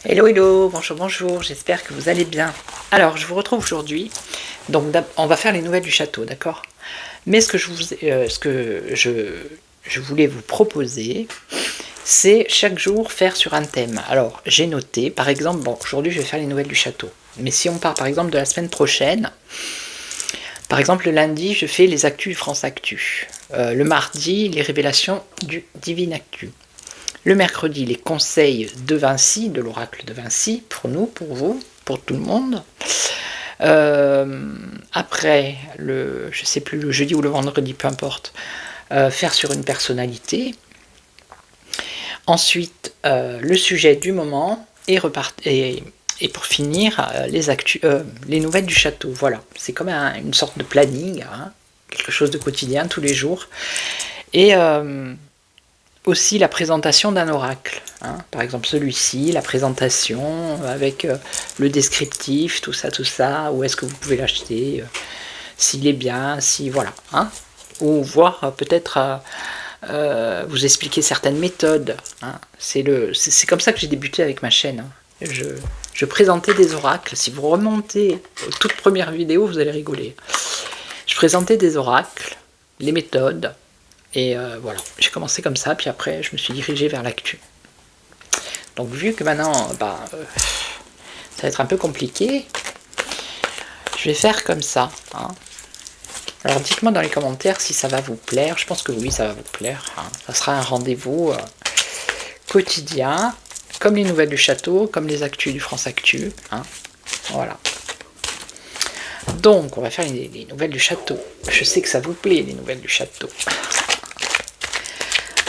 Hello hello, bonjour bonjour, j'espère que vous allez bien. Alors je vous retrouve aujourd'hui, donc on va faire les nouvelles du château, d'accord? Mais ce que je voulais vous proposer, c'est chaque jour faire sur un thème. Alors j'ai noté, par exemple, bon aujourd'hui je vais faire les nouvelles du château, mais si on part par exemple de la semaine prochaine, par exemple le lundi je fais les actus France Actu, le mardi les révélations du Divine Actu. Le mercredi, les conseils de Vinci, de l'oracle de Vinci, pour nous, pour vous, pour tout le monde. Après, je sais plus, le jeudi ou le vendredi, peu importe, faire sur une personnalité. Ensuite, le sujet du moment et pour finir, les nouvelles du château. Voilà, c'est comme une sorte de planning, hein, quelque chose de quotidien tous les jours. Et aussi la présentation d'un oracle, hein. Par exemple celui-ci, la présentation avec le descriptif, tout ça, où est-ce que vous pouvez l'acheter, s'il est bien, si voilà, hein. Ou voir peut-être vous expliquer certaines méthodes, hein. C'est comme ça que j'ai débuté avec ma chaîne, hein. Je présentais des oracles. Si vous remontez aux toutes premières vidéos, vous allez rigoler. Je présentais des oracles, les méthodes. Et voilà, j'ai commencé comme ça, puis après je me suis dirigé vers l'actu. Donc vu que maintenant, ça va être un peu compliqué, je vais faire comme ça, hein. Alors dites-moi dans les commentaires si ça va vous plaire. Je pense que oui, ça va vous plaire, hein. Ça sera un rendez-vous quotidien, comme les nouvelles du château, comme les actus du France Actu, hein. Voilà. Donc on va faire les nouvelles du château. Je sais que ça vous plaît, les nouvelles du château.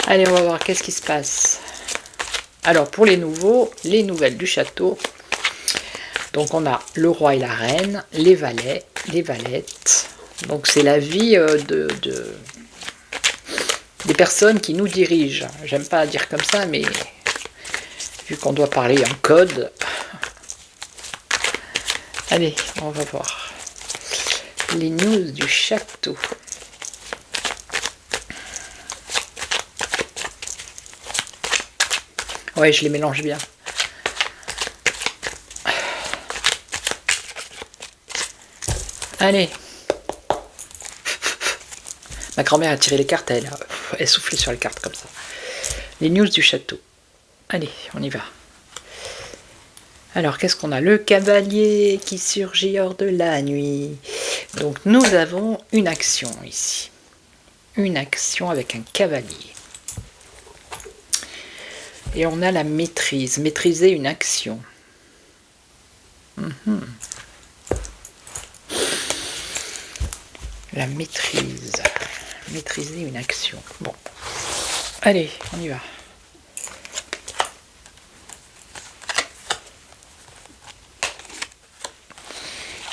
Allez, on va voir qu'est-ce qui se passe. Alors, pour les nouveaux, les nouvelles du château. Donc, on a le roi et la reine, les valets, les valettes. Donc, c'est la vie des personnes qui nous dirigent. J'aime pas dire comme ça, mais vu qu'on doit parler en code. Allez, on va voir. Les news du château. Ouais, je les mélange bien. Allez. Ma grand-mère a tiré les cartes, elle soufflait sur les cartes comme ça. Les news du château. Allez, on y va. Alors, qu'est-ce qu'on a? Le cavalier qui surgit hors de la nuit. Donc, nous avons une action ici. Une action avec un cavalier. Et on a la maîtrise, maîtriser une action. La maîtrise, maîtriser une action. Bon, allez, on y va.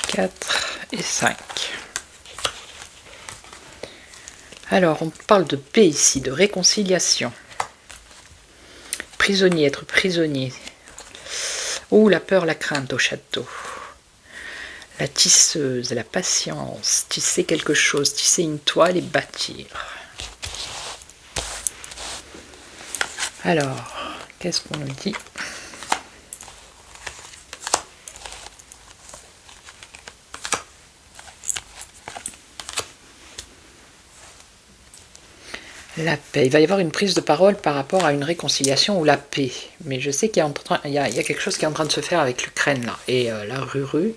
Quatre et 5. Alors, on parle de paix ici, de réconciliation. Prisonnier, être prisonnier. Oh, la peur, la crainte au château. La tisseuse, la patience, tisser quelque chose, tisser une toile et bâtir. Alors, qu'est-ce qu'on nous dit? La paix. Il va y avoir une prise de parole par rapport à une réconciliation ou la paix. Mais je sais qu'il y a quelque chose qui est en train de se faire avec l'Ukraine là. Et la Ruru.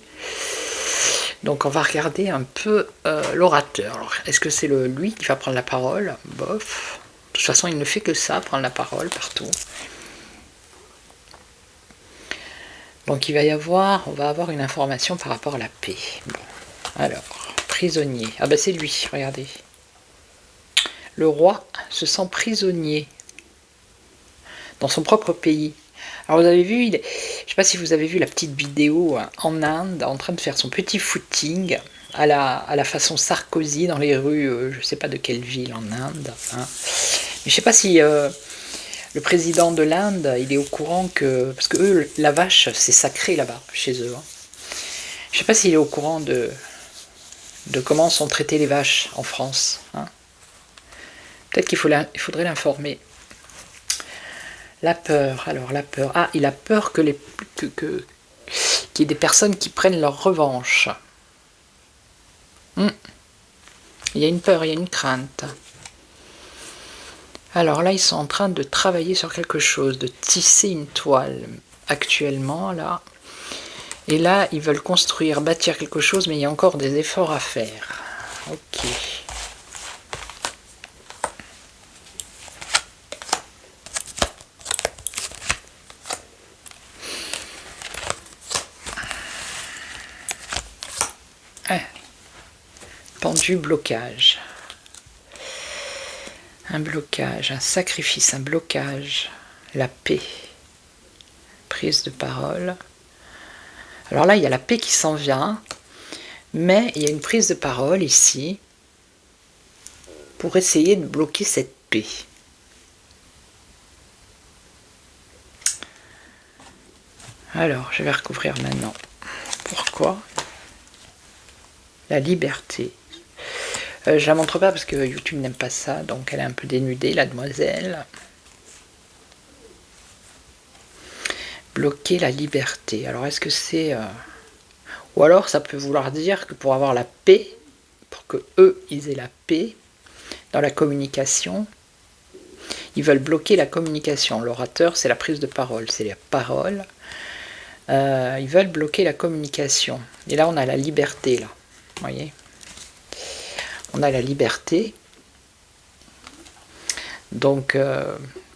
Donc on va regarder un peu l'orateur. Est-ce que c'est lui qui va prendre la parole? Bof. De toute façon, il ne fait que ça, prendre la parole partout. Donc on va avoir une information par rapport à la paix. Bon. Alors, prisonnier. Ah bah c'est lui, regardez. Le roi se sent prisonnier dans son propre pays. Alors vous avez vu, je ne sais pas si vous avez vu la petite vidéo en Inde, en train de faire son petit footing à la façon Sarkozy dans les rues, je ne sais pas de quelle ville en Inde. Hein. Mais je ne sais pas si le président de l'Inde, il est au courant que... Parce que eux, la vache, c'est sacré là-bas, chez eux. Hein. Je ne sais pas s'il est au courant de de comment sont traitées les vaches en France. Hein. Peut-être qu'il faudrait l'informer. La peur, alors la peur. Ah, il a peur qu'il y ait des personnes qui prennent leur revanche. Il y a une peur, il y a une crainte. Alors là, ils sont en train de travailler sur quelque chose, de tisser une toile actuellement, là. Et là, ils veulent construire, bâtir quelque chose, mais il y a encore des efforts à faire. Ok. Pendu, blocage. Un blocage, un sacrifice, un blocage. La paix. Prise de parole. Alors là, il y a la paix qui s'en vient, mais il y a une prise de parole ici pour essayer de bloquer cette paix. Alors, je vais recouvrir maintenant. Pourquoi? La liberté. Je la montre pas parce que YouTube n'aime pas ça, donc elle est un peu dénudée, la demoiselle. Bloquer la liberté. Alors, est-ce que c'est... Ou alors, ça peut vouloir dire que pour avoir la paix, pour que eux, ils aient la paix dans la communication, ils veulent bloquer la communication. L'orateur, c'est la prise de parole, c'est la parole. Ils veulent bloquer la communication. Et là, on a la liberté, là. Vous voyez ? On a la liberté. Donc,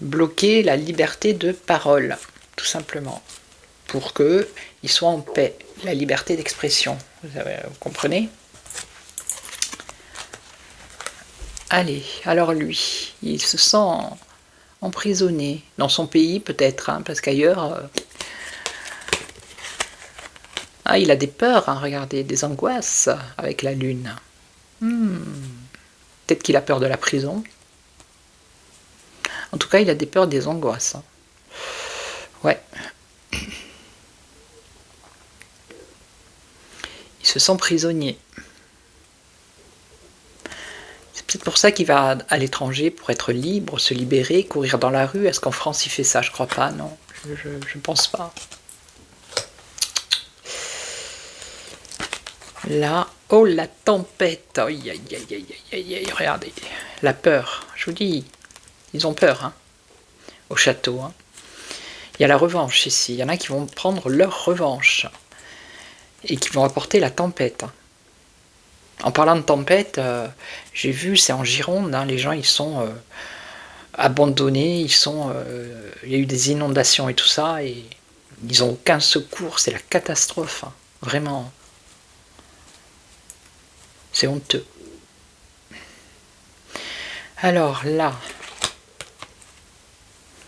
bloquer la liberté de parole, tout simplement. Pour qu'ils soient en paix. La liberté d'expression. Vous comprenez ? Allez, alors lui, il se sent emprisonné. Dans son pays, peut-être, hein, parce qu'ailleurs... Ah, il a des peurs, hein, regardez, des angoisses avec la lune. Peut-être qu'il a peur de la prison. En tout cas, il a des peurs, des angoisses. Hein. Ouais. Il se sent prisonnier. C'est peut-être pour ça qu'il va à l'étranger, pour être libre, se libérer, courir dans la rue. Est-ce qu'en France, il fait ça? Je crois pas, non. Je pense pas. Là, oh la tempête, aïe aïe aïe aïe aïe aïe, regardez, la peur, je vous dis, ils ont peur, hein, au château. Hein. Il y a la revanche ici, il y en a qui vont prendre leur revanche et qui vont apporter la tempête. Hein. En parlant de tempête, j'ai vu, c'est en Gironde, hein, les gens ils sont abandonnés, il y a eu des inondations et tout ça, et ils n'ont aucun secours, c'est la catastrophe, hein, vraiment. C'est honteux. Alors là,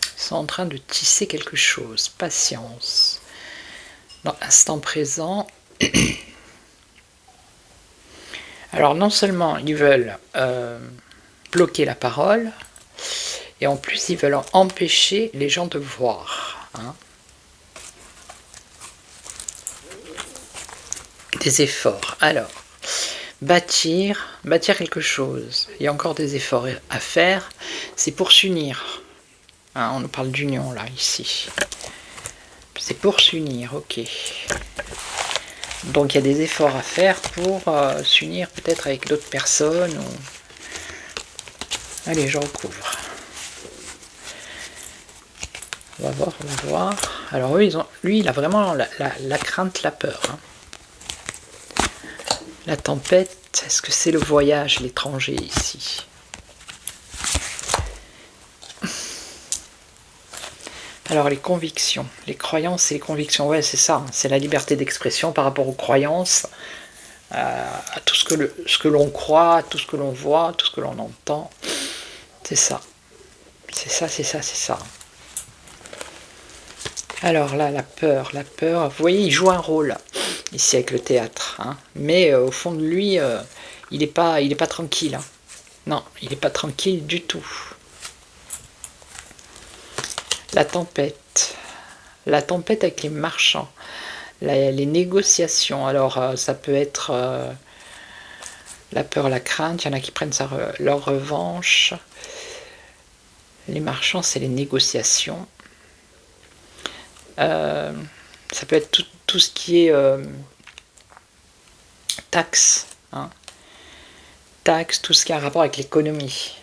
ils sont en train de tisser quelque chose. Patience. Dans l'instant présent. Alors non seulement ils veulent bloquer la parole, et en plus ils veulent empêcher les gens de voir. Hein. Des efforts. Alors. Bâtir quelque chose. Il y a encore des efforts à faire. C'est pour s'unir. Hein, on nous parle d'union là, ici. C'est pour s'unir, ok. Donc il y a des efforts à faire pour s'unir peut-être avec d'autres personnes. Ou... Allez, je recouvre. On va voir, on va voir. Alors eux, lui, il a vraiment la crainte, la peur. Hein. La tempête, est-ce que c'est le voyage, l'étranger ici? Alors les convictions, les croyances et les convictions, ouais c'est ça, c'est la liberté d'expression par rapport aux croyances, à tout ce que l'on croit, tout ce que l'on voit, tout ce que l'on entend. C'est ça. C'est ça, c'est ça, c'est ça. Alors là, la peur, vous voyez, il joue un rôle. Ici avec le théâtre, hein. Mais au fond de lui, il n'est pas tranquille. Hein. Non, il n'est pas tranquille du tout. La tempête avec les marchands, les négociations. Alors ça peut être La peur, la crainte, il y en a qui prennent leur revanche. Les marchands, c'est les négociations. Ça peut être tout ce qui est taxes, hein. Taxes, tout ce qui a un rapport avec l'économie.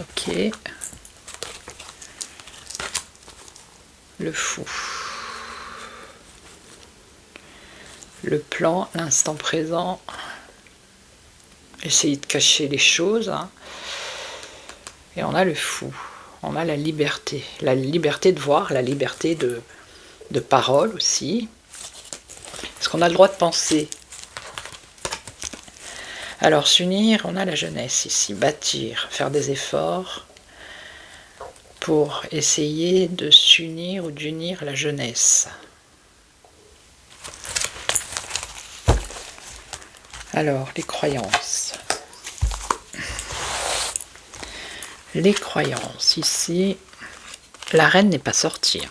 Ok. Le fou. Le plan, l'instant présent. Essayer de cacher les choses, hein. Et on a le fou. On a la liberté. La liberté de voir, la liberté de parole aussi. Est-ce qu'on a le droit de penser? Alors, s'unir, on a la jeunesse ici. Bâtir, faire des efforts pour essayer de s'unir ou d'unir la jeunesse. Alors, les croyances. Les croyances, ici, la reine n'est pas sortie.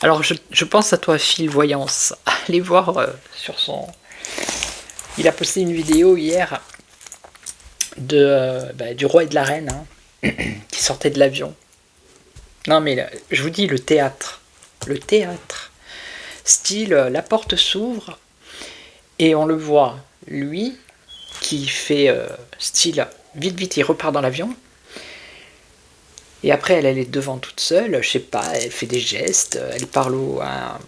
Alors, je pense à toi, Phil Voyance. Allez voir sur son... Il a posté une vidéo hier du roi et de la reine, hein, qui sortaient de l'avion. Non, mais là, je vous dis, le théâtre. Le théâtre. Style, la porte s'ouvre et on le voit, lui, qui fait style, vite, il repart dans l'avion. Et après, elle est devant toute seule, je sais pas, elle fait des gestes, elle parle à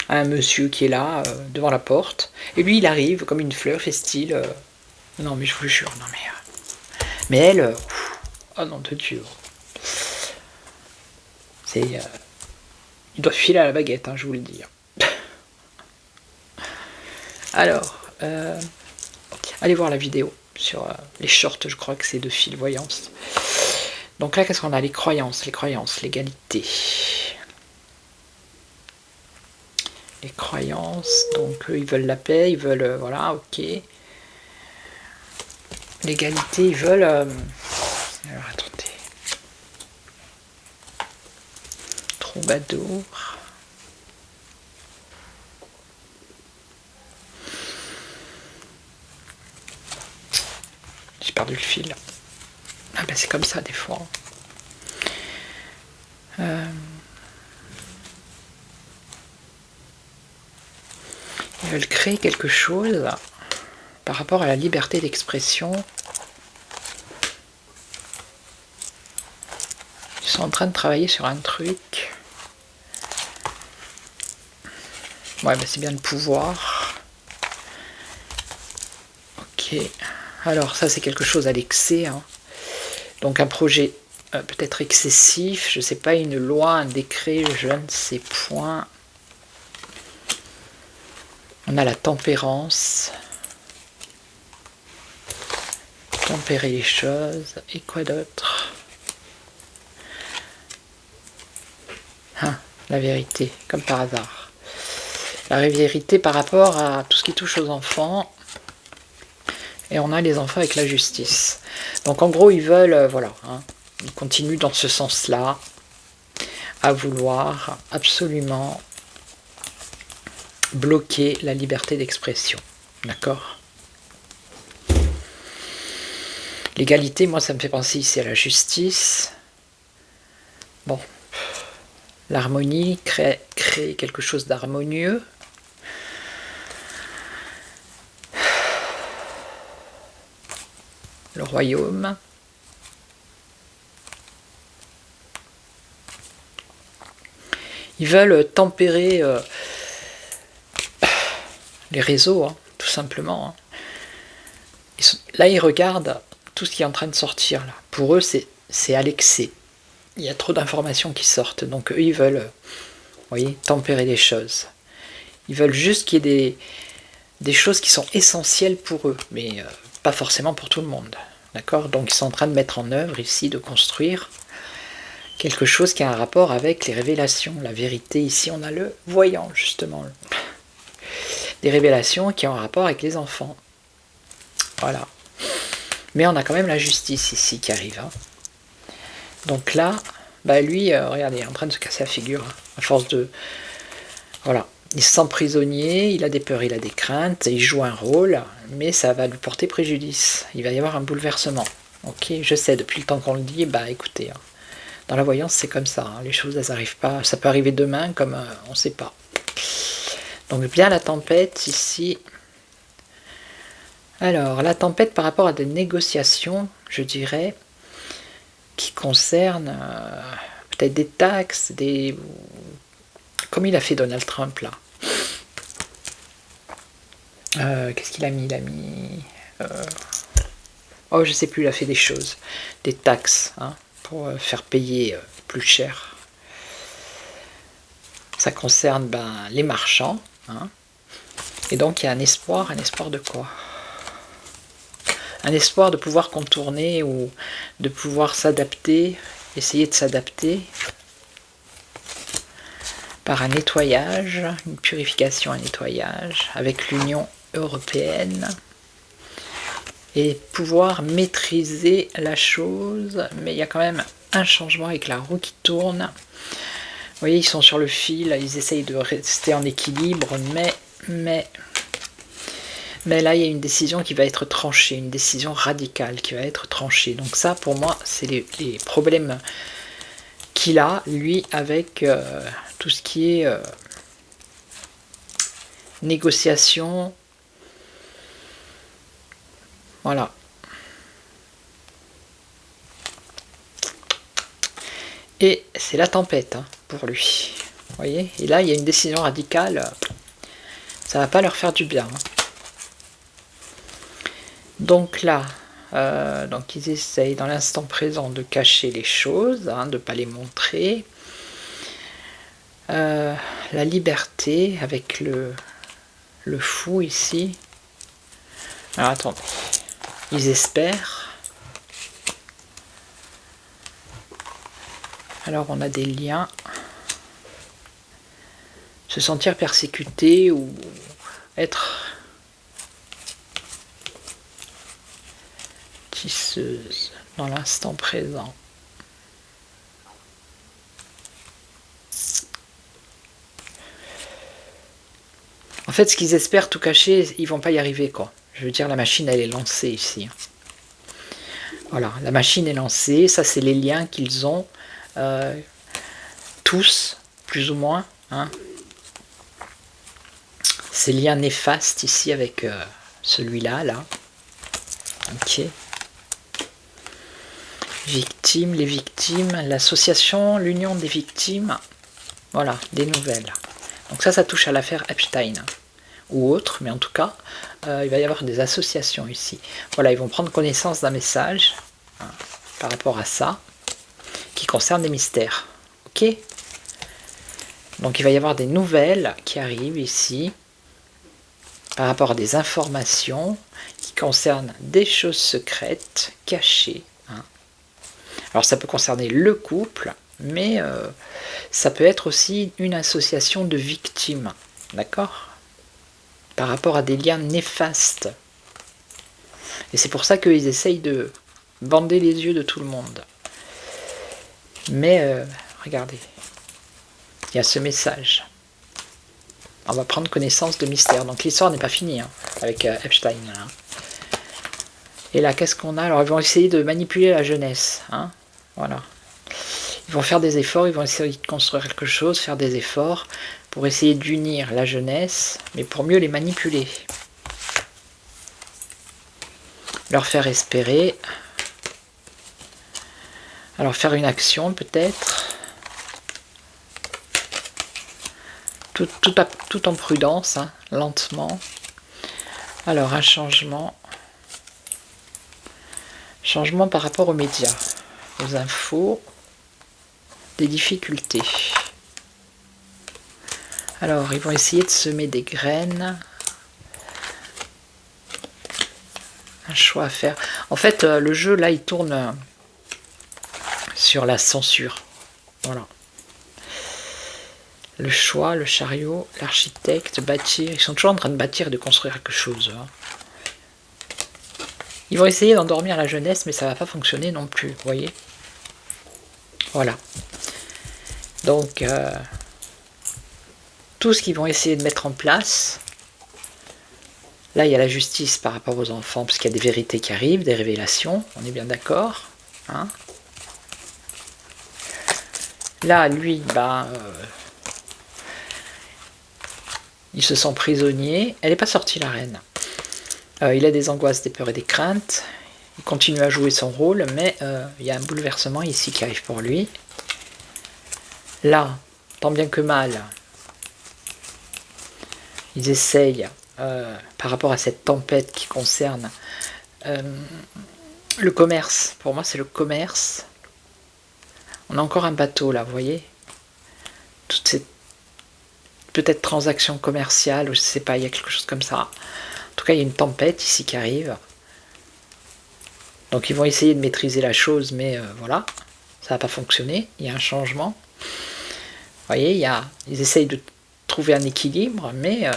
un monsieur qui est là, devant la porte. Et lui, il arrive comme une fleur, fait style... non, mais je vous jure, non, mais... mais elle... oh non, de Dieu. C'est... il doit filer à la baguette, hein, je vous le dis. Alors, allez voir la vidéo sur les shorts, je crois que c'est de Phil Voyance. Donc là, qu'est-ce qu'on a? Les croyances, l'égalité. Les croyances, donc eux, ils veulent la paix, ils veulent... voilà, ok. L'égalité, ils veulent... alors, attendez. Troubadour. J'ai perdu le fil. Ah ben c'est comme ça des fois. Ils veulent créer quelque chose par rapport à la liberté d'expression. Ils sont en train de travailler sur un truc. Ouais, ben c'est bien le pouvoir. Ok. Alors ça c'est quelque chose à l'excès, hein. Donc un projet peut-être excessif, je sais pas, une loi, un décret, je ne sais point. On a la tempérance. Tempérer les choses. Et quoi d'autre? Ah, la vérité, comme par hasard. La vérité par rapport à tout ce qui touche aux enfants. Et on a les enfants avec la justice. Donc en gros, ils veulent, voilà, hein, ils continuent dans ce sens-là, à vouloir absolument bloquer la liberté d'expression. D'accord? L'égalité, moi, ça me fait penser ici à la justice. Bon, l'harmonie, créer quelque chose d'harmonieux. Le royaume. Ils veulent tempérer les réseaux, hein, tout simplement. Hein. Là, ils regardent tout ce qui est en train de sortir. Là. Pour eux, c'est à l'excès. Il y a trop d'informations qui sortent. Donc, eux, ils veulent vous voyez, tempérer les choses. Ils veulent juste qu'il y ait des choses qui sont essentielles pour eux, mais pas forcément pour tout le monde. D'accord? Donc, ils sont en train de mettre en œuvre ici, de construire quelque chose qui a un rapport avec les révélations, la vérité. Ici, on a le voyant, justement. Des révélations qui ont un rapport avec les enfants. Voilà. Mais on a quand même la justice ici qui arrive. Hein. Donc là, bah lui, regardez, il est en train de se casser la figure. Hein, à force de... Voilà. Il se sent prisonnier, il a des peurs, il a des craintes, il joue un rôle, mais ça va lui porter préjudice. Il va y avoir un bouleversement. Ok, je sais, depuis le temps qu'on le dit, bah écoutez, hein, dans la voyance c'est comme ça, hein, les choses elles n'arrivent pas, ça peut arriver demain comme on ne sait pas. Donc bien la tempête ici. Alors la tempête par rapport à des négociations, je dirais, qui concernent peut-être des taxes, comme il a fait Donald Trump là. Qu'est-ce qu'il a mis? Il a mis... oh, je sais plus, il a fait des choses. Des taxes, hein, pour faire payer plus cher. Ça concerne les marchands. Hein. Et donc, il y a un espoir de quoi? Un espoir de pouvoir contourner ou de pouvoir s'adapter, essayer de s'adapter par un nettoyage, une purification, un nettoyage avec l'Union européenne et pouvoir maîtriser la chose, mais il y a quand même un changement avec la roue qui tourne. Vous voyez, ils sont sur le fil, ils essayent de rester en équilibre, mais là, il y a une décision qui va être tranchée, une décision radicale qui va être tranchée. Donc ça, pour moi, c'est les problèmes qu'il a, lui, avec tout ce qui est négociation. Voilà. Et c'est la tempête hein, pour lui. Vous voyez? Et là, il y a une décision radicale. Ça va pas leur faire du bien. Hein. Donc là, donc ils essayent dans l'instant présent de cacher les choses, hein, de ne pas les montrer. La liberté avec le fou ici. Alors attendez. Ils espèrent. Alors on a des liens. Se sentir persécuté ou être tisseuse dans l'instant présent. En fait, ce qu'ils espèrent tout cacher, ils vont pas y arriver, quoi. Je veux dire, la machine, elle est lancée ici. Voilà, la machine est lancée. Ça, c'est les liens qu'ils ont tous, plus ou moins. Hein. Ces liens néfastes ici avec celui-là, là. Ok. Victimes, les victimes, l'association, l'union des victimes. Voilà, des nouvelles. Donc ça touche à l'affaire Epstein. Ou autre, mais en tout cas, il va y avoir des associations ici. Voilà, ils vont prendre connaissance d'un message hein, par rapport à ça, qui concerne des mystères. Ok? Donc il va y avoir des nouvelles qui arrivent ici, par rapport à des informations qui concernent des choses secrètes, cachées. Hein. Alors ça peut concerner le couple, mais ça peut être aussi une association de victimes. D'accord ? Par rapport à des liens néfastes. Et c'est pour ça qu'ils essayent de bander les yeux de tout le monde. Mais regardez, il y a ce message. On va prendre connaissance de mystère. Donc l'histoire n'est pas finie hein, avec Epstein. Hein. Et là, qu'est-ce qu'on a? Alors ils vont essayer de manipuler la jeunesse. Hein. Voilà. Ils vont faire des efforts, ils vont essayer de construire quelque chose, faire des efforts pour essayer d'unir la jeunesse, mais pour mieux les manipuler. Leur faire espérer. Alors faire une action peut-être. Tout en prudence, hein, lentement. Alors un changement. Changement par rapport aux médias, aux infos, des difficultés. Alors ils vont essayer de semer des graines. Un choix à faire. En fait, le jeu là il tourne sur la censure. Voilà. Le choix, le chariot, l'architecte, bâtir. Ils sont toujours en train de bâtir et de construire quelque chose. Hein. Ils vont essayer d'endormir la jeunesse, mais ça va pas fonctionner non plus, vous voyez. Voilà. Donc, surtout ce qu'ils vont essayer de mettre en place. Là, il y a la justice par rapport aux enfants, parce qu'il y a des vérités qui arrivent, des révélations, on est bien d'accord. Hein. Là, lui, il se sent prisonnier. Elle n'est pas sortie, la reine. Il a des angoisses, des peurs et des craintes. Il continue à jouer son rôle, mais il y a un bouleversement ici qui arrive pour lui. Là, tant bien que mal, ils essayent, par rapport à cette tempête qui concerne le commerce. Pour moi, c'est le commerce. On a encore un bateau, là, vous voyez? Toutes ces peut-être transactions commerciales, ou je sais pas, il y a quelque chose comme ça. En tout cas, il y a une tempête ici qui arrive. Donc ils vont essayer de maîtriser la chose, mais voilà, ça va pas fonctionner, il y a un changement. Vous voyez, ils essayent de trouver un équilibre, mais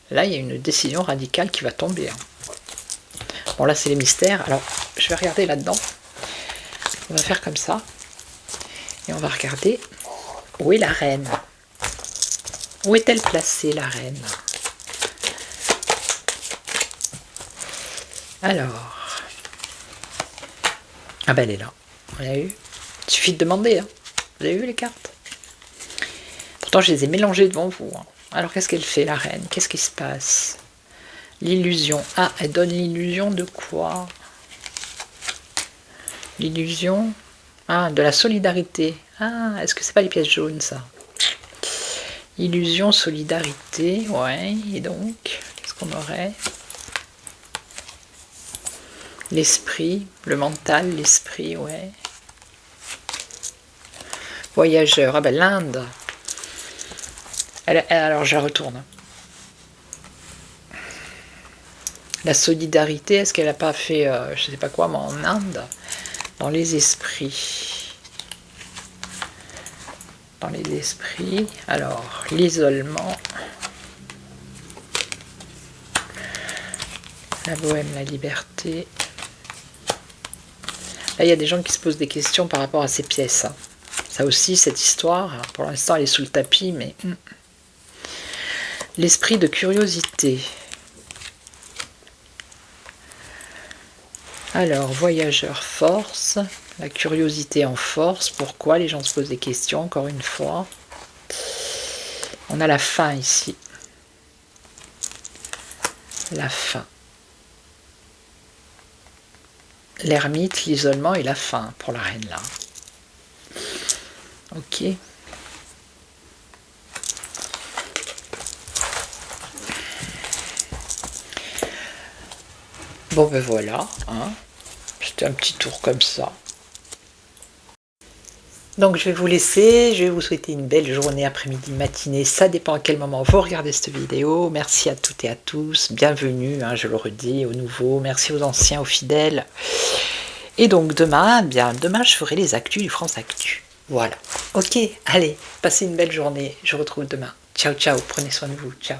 là, il y a une décision radicale qui va tomber. Hein. Bon, là, c'est les mystères. Alors, je vais regarder là-dedans. On va faire comme ça. Et on va regarder où est la reine. Où est-elle placée, la reine? Alors... Ah ben elle est là, vous avez vu? Il suffit de demander, hein. Vous avez vu les cartes? Pourtant je les ai mélangées devant vous. Hein. Alors qu'est-ce qu'elle fait la reine? Qu'est-ce qui se passe? L'illusion. Ah, elle donne l'illusion de quoi? L'illusion... Ah, de la solidarité. Ah, est-ce que c'est pas les pièces jaunes ça? Illusion, solidarité, ouais, et donc, qu'est-ce qu'on aurait? L'esprit, le mental, l'esprit, ouais. Voyageur, ah ben l'Inde. Alors je la retourne. La solidarité, est-ce qu'elle n'a pas fait, je sais pas quoi, mais en Inde? Dans les esprits. Dans les esprits, alors, l'isolement. La bohème, la liberté. Là, il y a des gens qui se posent des questions par rapport à ces pièces. Hein. Ça aussi, cette histoire, pour l'instant, elle est sous le tapis, mais... L'esprit de curiosité. Alors, voyageur, force. La curiosité en force. Pourquoi les gens se posent des questions, encore une fois. On a la faim ici. La faim. L'ermite, l'isolement et la faim pour la reine là. Ok. Bon ben voilà, hein. C'était un petit tour comme ça. Donc je vais vous laisser, je vais vous souhaiter une belle journée, après-midi, matinée, ça dépend à quel moment vous regardez cette vidéo. Merci à toutes et à tous, bienvenue, hein, je le redis, aux nouveaux, merci aux anciens, aux fidèles. Et donc demain, demain je ferai les actus du France Actu. Voilà, ok, allez, passez une belle journée, je vous retrouve demain. Ciao, ciao, prenez soin de vous, ciao.